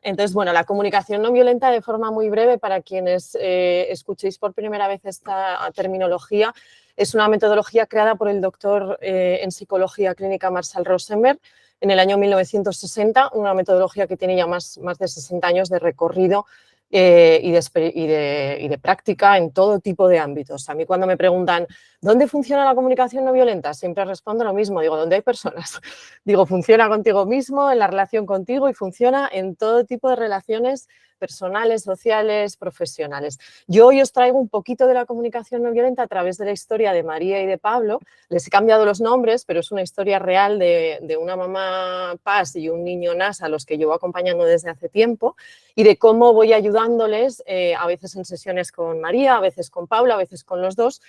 Entonces, bueno, la comunicación no violenta, de forma muy breve, para quienes escuchéis por primera vez esta terminología, es una metodología creada por el doctor en psicología clínica Marshall Rosenberg en el año 1960, una metodología que tiene ya más de 60 años de recorrido y de práctica en todo tipo de ámbitos. A mí, cuando me preguntan ¿dónde funciona la comunicación no violenta?, siempre respondo lo mismo, digo, ¿dónde hay personas? Digo, funciona contigo mismo, en la relación contigo, y funciona en todo tipo de relaciones personales, sociales, profesionales. Yo hoy os traigo un poquito de la comunicación no violenta a través de la historia de María y de Pablo. Les he cambiado los nombres, pero es una historia real de una mamá Paz y un niño Nas a los que llevo acompañando desde hace tiempo, y de cómo voy ayudándoles, a veces en sesiones con María, a veces con Pablo, a veces con los dos,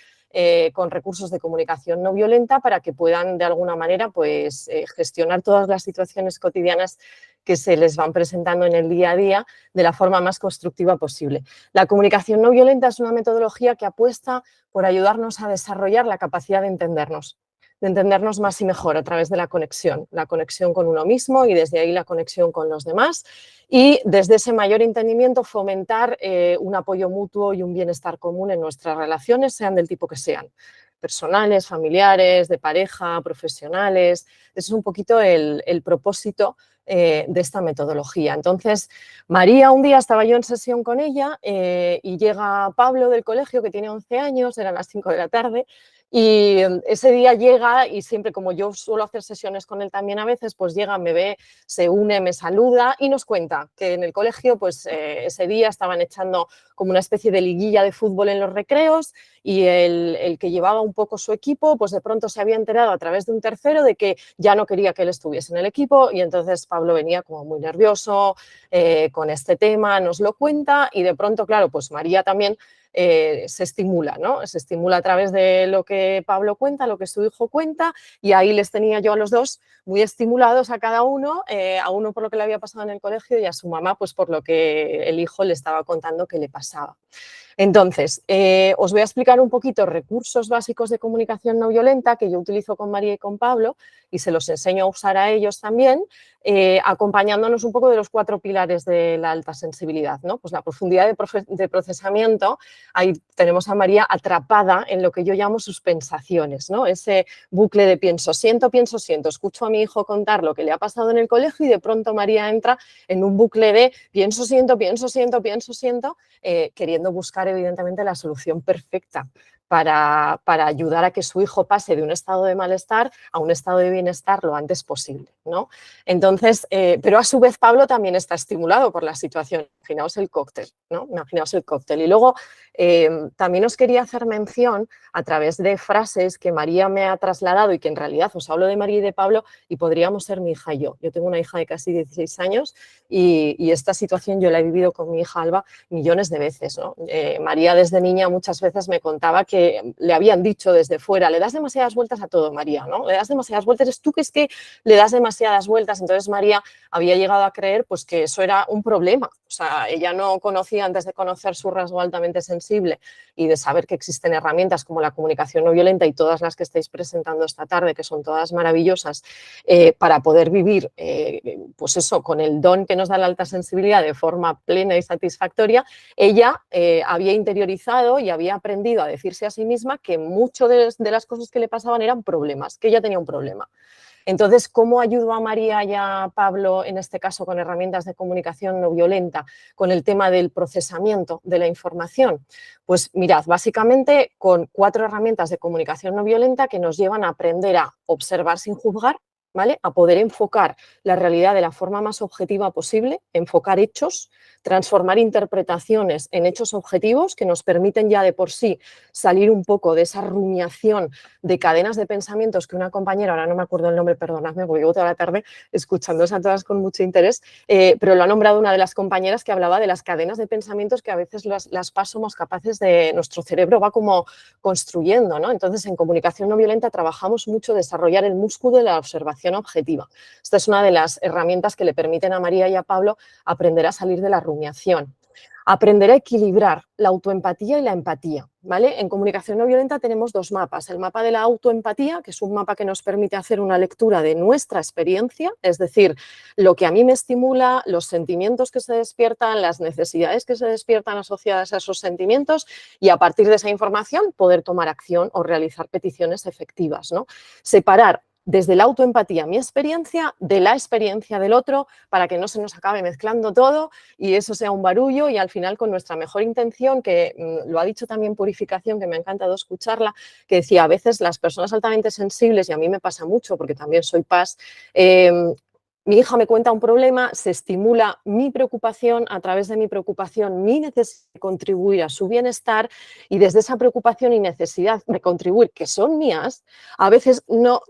con recursos de comunicación no violenta, para que puedan de alguna manera pues, gestionar todas las situaciones cotidianas que se les van presentando en el día a día de la forma más constructiva posible. La comunicación no violenta es una metodología que apuesta por ayudarnos a desarrollar la capacidad de entendernos más y mejor a través de la conexión con uno mismo y desde ahí la conexión con los demás, y desde ese mayor entendimiento fomentar un apoyo mutuo y un bienestar común en nuestras relaciones, sean del tipo que sean, personales, familiares, de pareja, profesionales. Ese es un poquito el propósito de esta metodología. Entonces, María, un día estaba yo en sesión con ella y llega Pablo del colegio, que tiene 11 años, eran las 5 de la tarde, y ese día llega, y siempre, como yo suelo hacer sesiones con él también a veces, pues llega, me ve, se une, me saluda y nos cuenta que en el colegio pues ese día estaban echando como una especie de liguilla de fútbol en los recreos, y el que llevaba un poco su equipo pues de pronto se había enterado a través de un tercero de que ya no quería que él estuviese en el equipo, y entonces Pablo venía como muy nervioso con este tema, nos lo cuenta, y de pronto, claro, pues María también se estimula, ¿no? Se estimula a través de lo que Pablo cuenta, lo que su hijo cuenta, y ahí les tenía yo a los dos muy estimulados a cada uno, a uno por lo que le había pasado en el colegio y a su mamá pues por lo que el hijo le estaba contando que le pasaba. Entonces, os voy a explicar un poquito recursos básicos de comunicación no violenta que yo utilizo con María y con Pablo, y se los enseño a usar a ellos también, acompañándonos un poco de los 4 pilares de la alta sensibilidad, ¿no? Pues la profundidad de procesamiento. Ahí tenemos a María atrapada en lo que yo llamo sus pensaciones, ¿no? Ese bucle de pienso, siento, escucho a mi hijo contar lo que le ha pasado en el colegio, y de pronto María entra en un bucle de pienso, siento, queriendo buscar evidentemente la solución perfecta para ayudar a que su hijo pase de un estado de malestar a un estado de bienestar lo antes posible, ¿no? Entonces, pero a su vez Pablo también está estimulado por la situación. Imaginaos el cóctel, ¿no? Imaginaos el cóctel. Y luego también os quería hacer mención a través de frases que María me ha trasladado, y que en realidad os hablo de María y de Pablo y podríamos ser mi hija y yo. Yo tengo una hija de casi 16 años y esta situación yo la he vivido con mi hija Alba millones de veces, ¿no? María desde niña muchas veces me contaba que le habían dicho desde fuera, le das demasiadas vueltas a todo, María, ¿no? Le das demasiadas vueltas, eres tú que es que le das demasiadas vueltas. Entonces María había llegado a creer pues que eso era un problema. O sea, ella no conocía, antes de conocer su rasgo altamente sensible y de saber que existen herramientas como la comunicación no violenta y todas las que estáis presentando esta tarde, que son todas maravillosas, para poder vivir pues eso, con el don que nos da la alta sensibilidad de forma plena y satisfactoria. Ella había interiorizado y había aprendido a decirse a sí misma que muchas de las cosas que le pasaban eran problemas, que ella tenía un problema. Entonces, ¿cómo ayudo a María y a Pablo, en este caso con herramientas de comunicación no violenta, con el tema del procesamiento de la información? Pues mirad, básicamente con 4 herramientas de comunicación no violenta que nos llevan a aprender a observar sin juzgar, ¿vale? A poder enfocar la realidad de la forma más objetiva posible, enfocar hechos, transformar interpretaciones en hechos objetivos que nos permiten ya de por sí salir un poco de esa rumiación de cadenas de pensamientos que una compañera, ahora no me acuerdo el nombre, perdonadme, porque llevo toda la tarde escuchándolas a todas con mucho interés, pero lo ha nombrado una de las compañeras, que hablaba de las cadenas de pensamientos que a veces las PAS somos capaces de, nuestro cerebro va como construyendo, ¿no? Entonces, en comunicación no violenta trabajamos mucho desarrollar el músculo de la observación objetiva. Esta es una de las herramientas que le permiten a María y a Pablo aprender a salir de la rumiación. Aprender a equilibrar la autoempatía y la empatía, ¿vale? En comunicación no violenta tenemos dos mapas. El mapa de la autoempatía, que es un mapa que nos permite hacer una lectura de nuestra experiencia, es decir, lo que a mí me estimula, los sentimientos que se despiertan, las necesidades que se despiertan asociadas a esos sentimientos y a partir de esa información poder tomar acción o realizar peticiones efectivas, ¿no? Separar desde la autoempatía mi experiencia de la experiencia del otro para que no se nos acabe mezclando todo y eso sea un barullo y al final con nuestra mejor intención, que lo ha dicho también Purificación, que me ha encantado escucharla, que decía, a veces las personas altamente sensibles, y a mí me pasa mucho porque también soy PAS, mi hija me cuenta un problema, se estimula mi preocupación, a través de mi preocupación, mi necesidad de contribuir a su bienestar y desde esa preocupación y necesidad de contribuir, que son mías, a veces no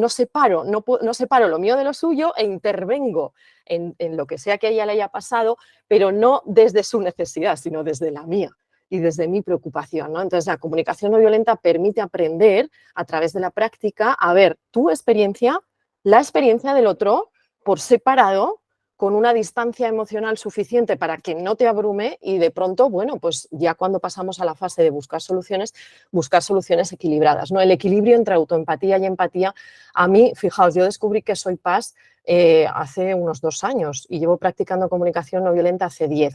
separo, no separo lo mío de lo suyo e intervengo en lo que sea que a ella le haya pasado, pero no desde su necesidad, sino desde la mía y desde mi preocupación, ¿no? Entonces, la comunicación no violenta permite aprender a través de la práctica a ver tu experiencia, la experiencia del otro, por separado, con una distancia emocional suficiente para que no te abrume y de pronto, bueno, pues ya cuando pasamos a la fase de buscar soluciones equilibradas, ¿no? El equilibrio entre autoempatía y empatía, a mí, fijaos, yo descubrí que soy PAS hace unos 2 años y llevo practicando comunicación no violenta hace 10.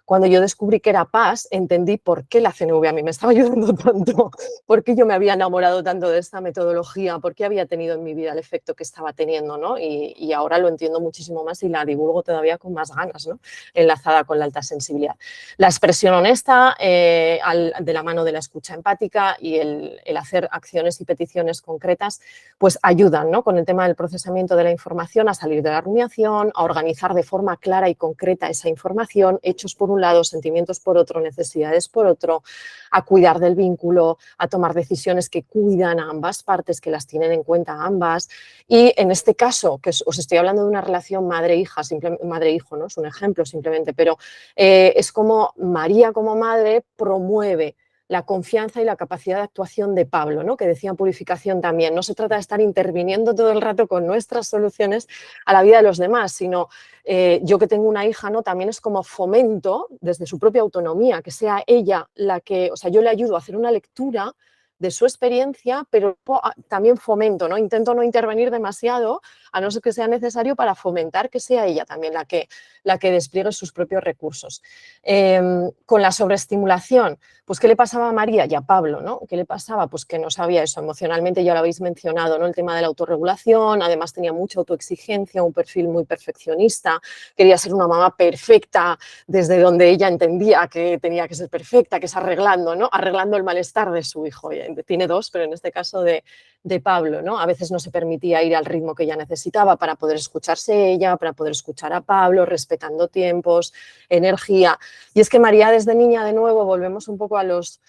Cuando yo descubrí que era PAS, entendí por qué la CNV a mí me estaba ayudando tanto, por qué yo me había enamorado tanto de esta metodología, por qué había tenido en mi vida el efecto que estaba teniendo, ¿no? Y ahora lo entiendo muchísimo más y la divulgo todavía con más ganas, ¿no? Enlazada con la alta sensibilidad. La expresión honesta de la mano de la escucha empática y el hacer acciones y peticiones concretas, pues ayudan, ¿no? Con el tema del procesamiento de la información a salir de la rumiación, a organizar de forma clara y concreta esa información, hechos por un lado, sentimientos por otro, necesidades por otro, a cuidar del vínculo, a tomar decisiones que cuidan a ambas partes, que las tienen en cuenta ambas. Y en este caso, que os estoy hablando de una relación madre-hija, madre-hijo, ¿no? Es un ejemplo simplemente, pero es como María como madre promueve la confianza y la capacidad de actuación de Pablo, ¿no? Que decía en Purificación también. No se trata de estar interviniendo todo el rato con nuestras soluciones a la vida de los demás, sino yo que tengo una hija, ¿no? También es como fomento desde su propia autonomía, que sea ella la que, o sea, yo le ayudo a hacer una lectura de su experiencia, pero también fomento, ¿no? Intento no intervenir demasiado, a no ser que sea necesario para fomentar que sea ella también la que despliegue sus propios recursos. Con la sobreestimulación, pues ¿qué le pasaba a María y a Pablo, ¿no? ¿Qué le pasaba? Pues que no sabía eso emocionalmente, ya lo habéis mencionado, ¿no? El tema de la autorregulación, además tenía mucha autoexigencia, un perfil muy perfeccionista, quería ser una mamá perfecta desde donde ella entendía que tenía que ser perfecta, que es arreglando, ¿no? Arreglando el malestar de su hijo. Tiene 2, pero en este caso de Pablo, ¿no? A veces no se permitía ir al ritmo que ella necesitaba para poder escucharse ella, para poder escuchar a Pablo, respetando tiempos, energía. Y es que María desde niña, de nuevo, volvemos un poco a los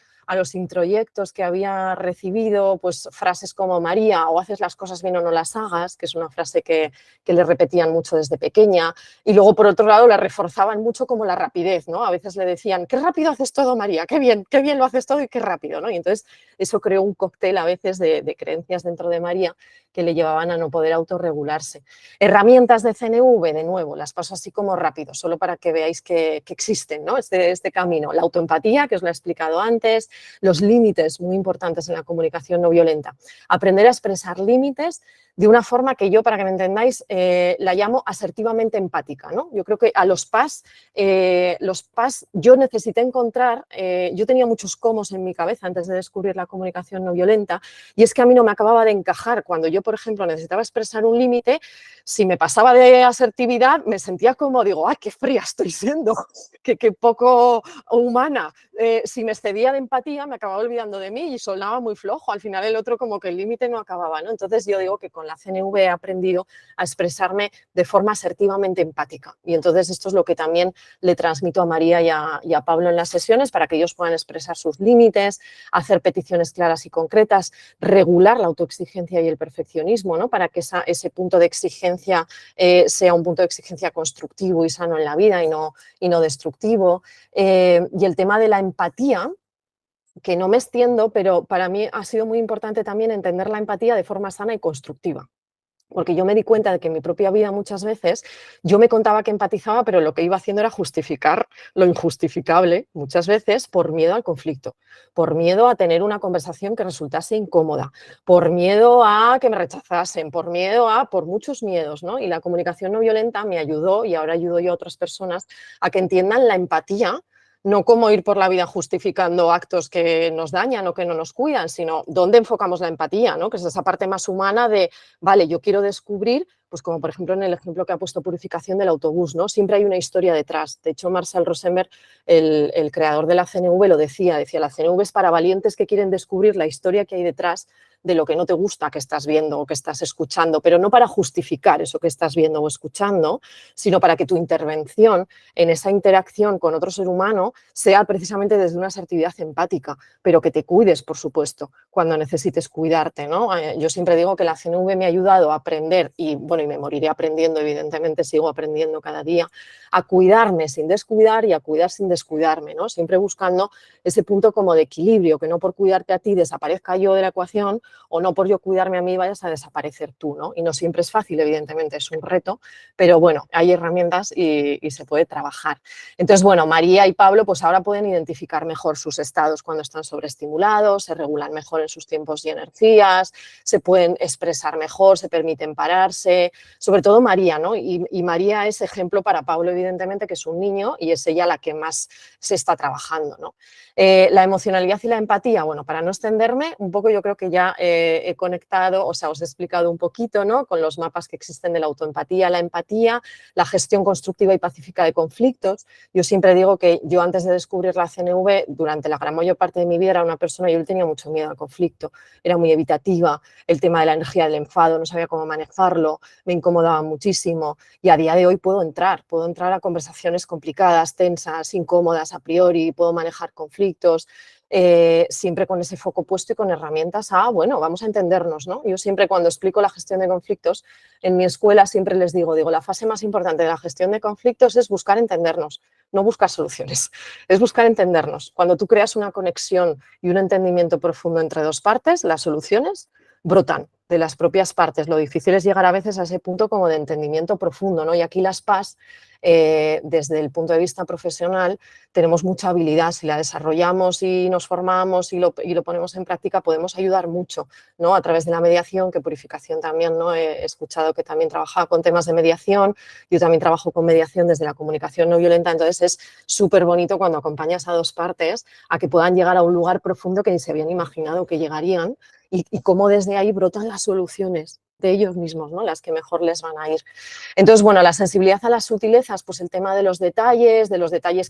introyectos que había recibido, pues frases como María, o haces las cosas bien o no las hagas, que es una frase que le repetían mucho desde pequeña, y luego por otro lado la reforzaban mucho como la rapidez, ¿no? A veces le decían, qué rápido haces todo, María, qué bien lo haces todo y qué rápido, ¿no? Y entonces eso creó un cóctel a veces de creencias dentro de María que le llevaban a no poder autorregularse. Herramientas de CNV, de nuevo, las paso así como rápido, solo para que veáis que existen, ¿no? Este camino. La autoempatía, que os lo he explicado antes, los límites, muy importantes en la comunicación no violenta. Aprender a expresar límites de una forma que yo, para que me entendáis, la llamo asertivamente empática, ¿no? Yo creo que a los PAS yo necesité encontrar, yo tenía muchos comos en mi cabeza antes de descubrir la comunicación no violenta, y es que a mí no me acababa de encajar. Cuando yo, por ejemplo, necesitaba expresar un límite, si me pasaba de asertividad, me sentía como, digo, ¡ay, qué fría estoy siendo! ¡Qué poco humana! Si me excedía de empatía, me acababa olvidando de mí y sonaba muy flojo. Al final el otro como que el límite no acababa, ¿no? Entonces yo digo que con la CNV he aprendido a expresarme de forma asertivamente empática. Y entonces esto es lo que también le transmito a María y a Pablo en las sesiones para que ellos puedan expresar sus límites, hacer peticiones claras y concretas, regular la autoexigencia y el perfeccionismo, ¿no? Para que ese punto de exigencia sea un punto de exigencia constructivo y sano en la vida y no destructivo. Y el tema de la empatía, que no me extiendo, pero para mí ha sido muy importante también entender la empatía de forma sana y constructiva. Porque yo me di cuenta de que en mi propia vida muchas veces yo me contaba que empatizaba, pero lo que iba haciendo era justificar lo injustificable muchas veces por miedo al conflicto, por miedo a tener una conversación que resultase incómoda, por miedo a que me rechazasen, por muchos miedos, ¿no? Y la comunicación no violenta me ayudó, y ahora ayudo yo a otras personas, a que entiendan la empatía, no como ir por la vida justificando actos que nos dañan o que no nos cuidan, sino dónde enfocamos la empatía, ¿no? Que es esa parte más humana de, vale, yo quiero descubrir, pues como por ejemplo en el ejemplo que ha puesto Purificación del autobús, ¿no? Siempre hay una historia detrás. De hecho, Marcel Rosenberg, el creador de la CNV, lo decía, la CNV es para valientes que quieren descubrir la historia que hay detrás de lo que no te gusta que estás viendo o que estás escuchando, pero no para justificar eso que estás viendo o escuchando, sino para que tu intervención en esa interacción con otro ser humano sea precisamente desde una asertividad empática, pero que te cuides, por supuesto, cuando necesites cuidarte, ¿no? Yo siempre digo que la CNV me ha ayudado a aprender, y bueno, y me moriré aprendiendo, evidentemente sigo aprendiendo cada día, a cuidarme sin descuidar y a cuidar sin descuidarme, ¿no? Siempre buscando ese punto como de equilibrio, que no por cuidarte a ti desaparezca yo de la ecuación, o no por yo cuidarme a mí vayas a desaparecer tú, ¿no? Y no siempre es fácil, evidentemente es un reto, pero bueno, hay herramientas y se puede trabajar. Entonces, bueno, María y Pablo pues ahora pueden identificar mejor sus estados cuando están sobreestimulados, se regulan mejor en sus tiempos y energías, se pueden expresar mejor, se permiten pararse, sobre todo María, ¿no? Y María es ejemplo para Pablo, evidentemente, que es un niño y es ella la que más se está trabajando, ¿no? La emocionalidad y la empatía, bueno, para no extenderme, un poco yo creo que ya he conectado, o sea, os he explicado un poquito, ¿no? Con los mapas que existen de la autoempatía, la empatía, la gestión constructiva y pacífica de conflictos. Yo siempre digo que yo antes de descubrir la CNV, durante la gran mayor parte de mi vida era una persona, yo le tenía mucho miedo al conflicto, era muy evitativa, el tema de la energía del enfado, no sabía cómo manejarlo, me incomodaba muchísimo y a día de hoy puedo entrar a conversaciones complicadas, tensas, incómodas a priori, puedo manejar conflictos, siempre con ese foco puesto y con herramientas bueno, vamos a entendernos, ¿no? Yo siempre cuando explico la gestión de conflictos, en mi escuela siempre les digo, la fase más importante de la gestión de conflictos es buscar entendernos, no buscar soluciones, es buscar entendernos. Cuando tú creas una conexión y un entendimiento profundo entre dos partes, las soluciones brotan de las propias partes. Lo difícil es llegar a veces a ese punto como de entendimiento profundo, ¿no? Y aquí las PAS, desde el punto de vista profesional, tenemos mucha habilidad. Si la desarrollamos y nos formamos y lo ponemos en práctica, podemos ayudar mucho, ¿no? A través de la mediación, que Purificación también, ¿no? He escuchado que también trabaja con temas de mediación. Yo también trabajo con mediación desde la comunicación no violenta, entonces es súper bonito cuando acompañas a dos partes a que puedan llegar a un lugar profundo que ni se habían imaginado que llegarían y cómo desde ahí brotan las soluciones de ellos mismos, ¿no? Las que mejor les van a ir. Entonces, bueno, la sensibilidad a las sutilezas, pues el tema de los detalles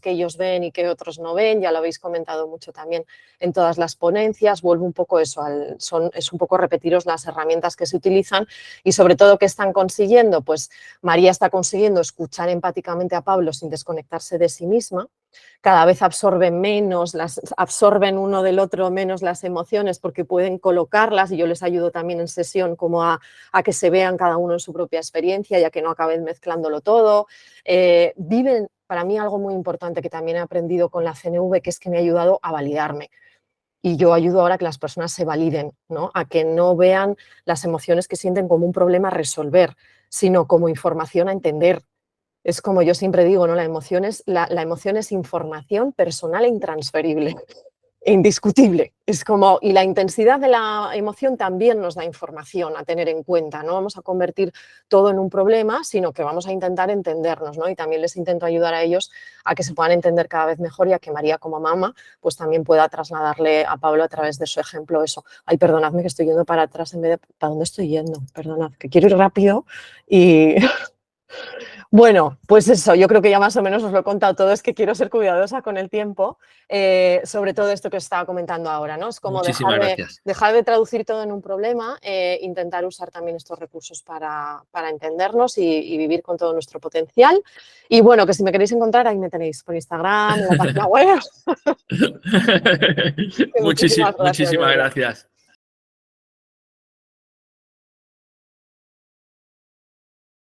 que ellos ven y que otros no ven, ya lo habéis comentado mucho también en todas las ponencias, vuelvo un poco eso, es un poco repetiros las herramientas que se utilizan y sobre todo ¿qué están consiguiendo? Pues María está consiguiendo escuchar empáticamente a Pablo sin desconectarse de sí misma, cada vez absorben uno del otro menos las emociones porque pueden colocarlas y yo les ayudo también en sesión como a que se vean cada uno en su propia experiencia y a que no acaben mezclándolo todo. Viven, para mí algo muy importante que también he aprendido con la CNV, que es que me ha ayudado a validarme. Y yo ayudo ahora a que las personas se validen, ¿no? A que no vean las emociones que sienten como un problema a resolver, sino como información a entender. Es como yo siempre digo, ¿no? La emoción es información personal e intransferible, e indiscutible. Es como, y la intensidad de la emoción también nos da información a tener en cuenta. No vamos a convertir todo en un problema, sino que vamos a intentar entendernos, ¿no? Y también les intento ayudar a ellos a que se puedan entender cada vez mejor y a que María como mamá pues también pueda trasladarle a Pablo a través de su ejemplo eso. Ay, perdonadme que estoy yendo para atrás en vez de... ¿Para dónde estoy yendo? Perdonad, que quiero ir rápido y... Bueno, pues eso, yo creo que ya más o menos os lo he contado todo, es que quiero ser cuidadosa con el tiempo, sobre todo esto que os estaba comentando ahora, ¿no? Es como Muchísimas gracias. dejar de traducir todo en un problema, intentar usar también estos recursos para entendernos y vivir con todo nuestro potencial. Y bueno, que si me queréis encontrar, ahí me tenéis por Instagram, en la página web. Muchísimas gracias. Muchísimas gracias.